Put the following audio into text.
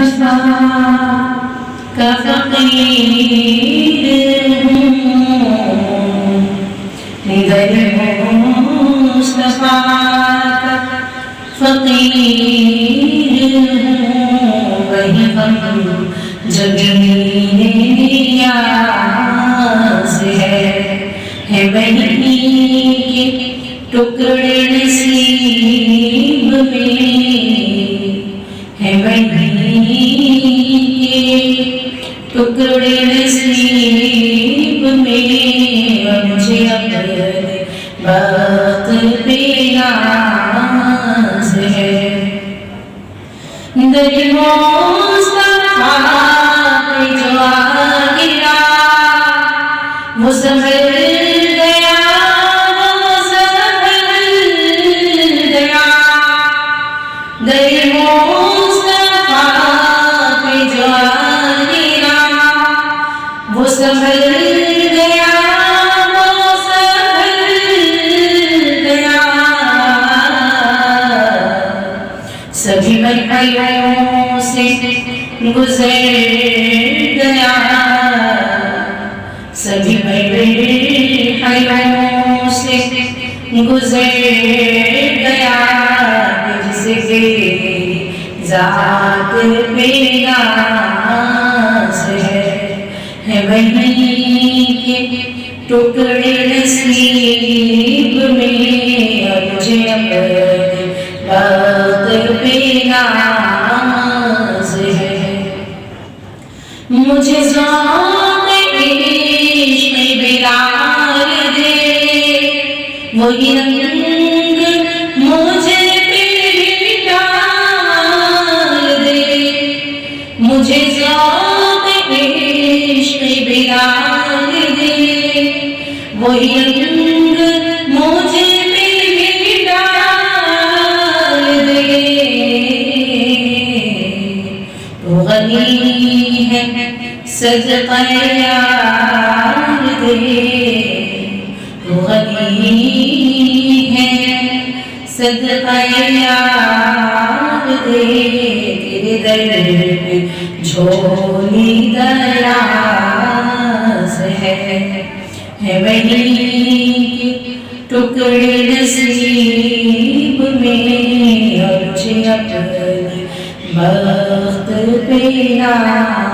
مصطفیٰ کا فقیر ہوں، در مصطفیٰ کا فقیر ہوں، وہی غم جب نیاز ہے وہی کے ٹکڑے نصیب میں، ہے وہی کے ٹکڑے نصیب میں، مجھے اپنے بخت پہ ناز ہے۔ در مصطفیٰ پہ جو آ گرا وہ سنبھل گیا، وہ سنبھل گیا۔ در مصطفیٰ پہ جو آ گرا وہ سنبھل گیا، وہ سنبھل گیا۔ سبھی مرحلوں سے گزر گیا، سبھی مرحلوں سے گزر گیا، جس کے ذات پہ ناز ہے وہی کے ٹکڑے نصیب میں، مجھے اپنے بخت پہ ناز ہے۔ مجھے ذوق عشق بلال دے، وہی رنگ مجھے پہ ڈال دے، مجھے ذوق عشق بلال دے، وہی رنگ مجھے پہ ڈال دے۔ تو غنی ہے صدقہ یار دے، تو غنی ہے صدقہ یار دے، تیرے در پہ جھولی دراز ہے وہی کے ٹکڑے نصیب میں، اور مجھے اپنے بخت پہ ناز